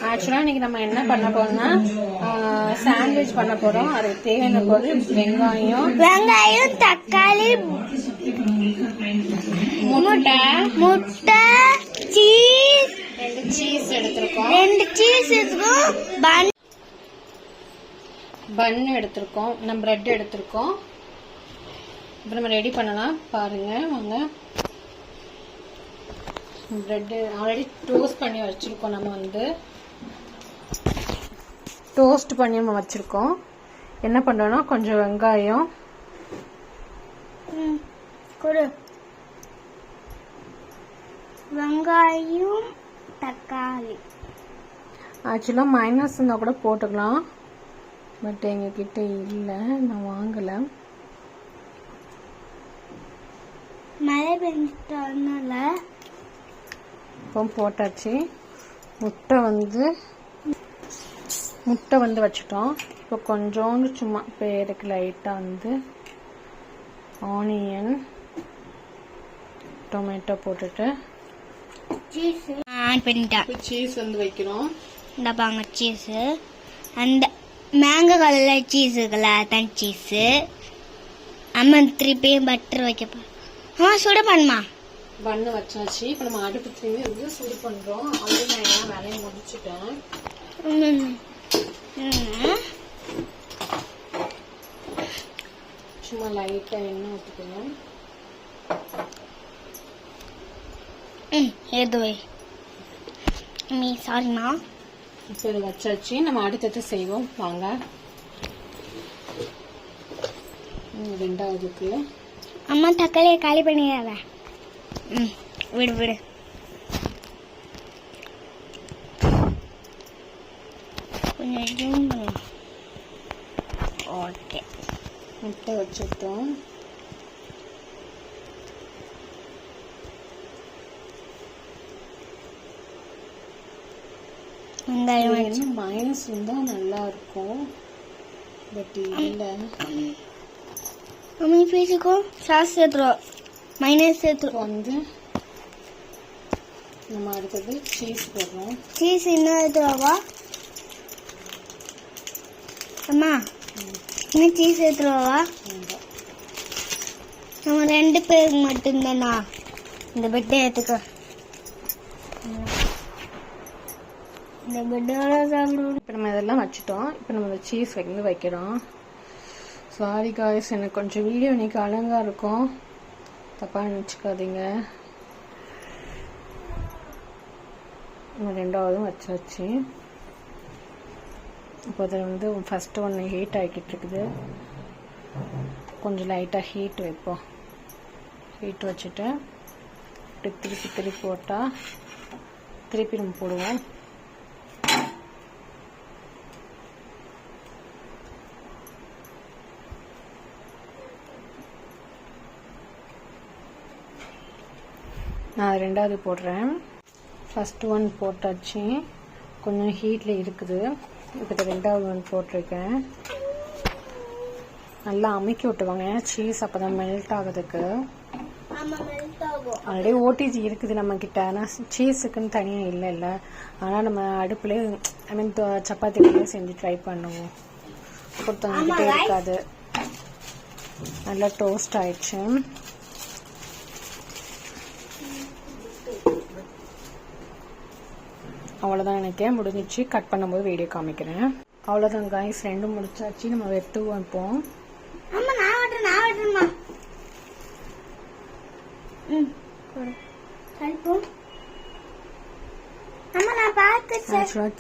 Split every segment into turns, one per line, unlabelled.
ஆக்சுவலா இன்னைக்கு நம்ம என்ன பண்ண போறோம்னா சாண்ட்விச் பண்ண போறோம். அதுக்கு தேவையான பொருள் வெங்காயம்,
தக்காளி, முட்டை, சீஸ்,
2 சீஸ் எடுத்திருக்கோம், பன் எடுத்திருக்கோம், நம்ம பிரெட் எடுத்திருக்கோம். இப்போ நம்ம ரெடி பண்ணலாம் பாருங்க வாங்க. பிரெட் ஆல்ரெடி டோஸ்ட் பண்ணி வச்சிருக்கோம். நம்ம வந்து டோஸ்ட் பண்ணி நம்ம வச்சிருக்கோம். என்ன பண்றோம்னா கொஞ்சம் வெங்காயம்,
தக்காளி.
ஆக்சுவலா மைனஸ் இருந்தா கூட போட்டுக்கலாம், பட் எங்ககிட்ட இல்லை, நான் வாங்கல.
மழை பெஞ்சதுனால
இப்போ போட்டாச்சு. முட்டை வந்து வச்சுட்டோம். இப்போ கொஞ்சோண்டு சும்மா பேருக்கு லைட்டாக வந்து ஆனியன், டொமேட்டோ போட்டுட்டு
சீஸ் ஆட் பண்ணிட்டேன்.
சீஸ் வந்து வைக்கிறோம்.
இந்த பாங்க சீஸ், அந்த மேங்கோ கலர் சீஸ் இருக்குல்ல அதான் சீஸ். அம்மா திருப்பியும் பட்டர் வைக்கப்பா. சுட பண்ணுமா?
பண்ணு வச்சாச்சு. இப்போ நம்ம அடுப்பு திரும்பி வந்து சுடு பண்ணுறோம். ஆல்ரெடி நான் எல்லாம் வேலையை முடிச்சுட்டேன். சும்மா லைட்டாக எண்ணெய் ஊற்றிக்கணும்.
எதுவே சாரிம்மா.
இப்போ இதை வச்சாச்சு. நம்ம அடுத்தது செய்வோம் வாங்க. ரெண்டாவதுக்கு
அம்மா தக்காளியை காலி பண்ணிடாத. விடு கொஞ்சம் ஜூம் பண்ணலாம். ஓகே,
முட்டை வச்சுட்டோம்.
வெங்காயம்
மைனஸ் இருந்தால் நல்லா இருக்கும், பட் இல்லை.
மம்மி பேசிக்கோ. சாஸ் சேர்த்துருவோம், மைனஸ் சேர்த்துருவோம்.
வந்து நம்ம அடுத்தது சீஸ் போடுறோம்.
சீஸ் இன்னும் எடுத்துருவா அம்மா, இன்னும் சீஸ் எடுத்துருவா. நம்ம 2 பேருக்கு மட்டும்தானா இந்த பெட்டை எடுத்துக்க. இந்த பெட்டோட சாப்பிடுவோம்.
இப்போ நம்ம இதெல்லாம் வச்சுட்டோம். இப்போ நம்ம சீஸ் வைக்கிறோம். சாரி காய்ஸ், எனக்கு கொஞ்சம் வீடியோ இன்னைக்கு அழகா இருக்கும், தப்பாக நினச்சிக்காதீங்க. ரெண்டாவதும் வச்சாச்சு. இப்போ அதை வந்து ஃபஸ்ட்டு ஒன்று ஹீட் ஆகிக்கிட்டு இருக்குது. கொஞ்சம் லைட்டாக ஹீட் வைப்போம். ஹீட் வச்சுட்டு இப்படி திருப்பி போட்டால் திருப்பி நம்ம போடுவோம். நான் ரெண்டாவது போடுறேன். ஃபர்ஸ்ட் ஒன் போட்டாச்சு, கொஞ்சம் ஹீட்டில் இருக்குது. இப்போ ரெண்டாவது ஒன் போட்டிருக்கேன். நல்லா அமுக்கி விட்டுவாங்க சீஸ், அப்போ தான் மெல்ட் ஆகுதுக்கு. ஆல்ரெடி ஓடிஜி இருக்குது நம்ம கிட்ட, ஆனால் சீஸுக்குன்னு தனியாக இல்லை. ஆனால் நம்ம அடுப்புலேயே ஐ மீன் சப்பாத்திலேயே செஞ்சு ட்ரை பண்ணுவோம். ஒருத்தவங்ககிட்ட இருக்காது. நல்லா டோஸ்ட் ஆயிடுச்சு. அவ்வளோதான், எனக்கு முடிஞ்சிச்சு. கட் பண்ணும்போது வீடியோ காமிக்கிறேன். அவ்வளோதான் காய்ஸ், 2 முடிச்சாச்சு. நம்ம வெட்டு வைப்போம்.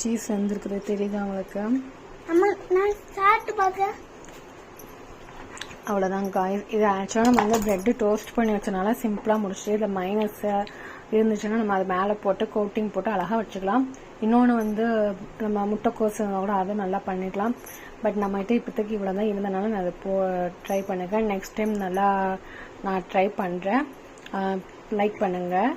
சீஸ் வந்துருக்குது தெரியுதா உங்களுக்கு? அவ்வளோதான் காய்ஸ். இது ஆக்சுவலாக நம்ம வந்து பிரெட்டு டோஸ்ட் பண்ணி வச்சனால சிம்பிளாக முடிச்சுட்டு, இதில் மைனஸ் இருந்துச்சுன்னா நம்ம அது மேலே போட்டு கோட்டிங் போட்டு அழகாக வச்சுக்கலாம். இன்னொன்று வந்து நம்ம முட்டைக்கோசு கூட அதை நல்லா பண்ணிக்கலாம். பட் நம்மகிட்ட இப்போதைக்கு இவ்வளோ தான் இருந்தனால நான் அதை ட்ரை பண்ணுறேன். நெக்ஸ்ட் டைம் நல்லா நான் ட்ரை பண்ணுறேன். லைக் பண்ணுங்கள்.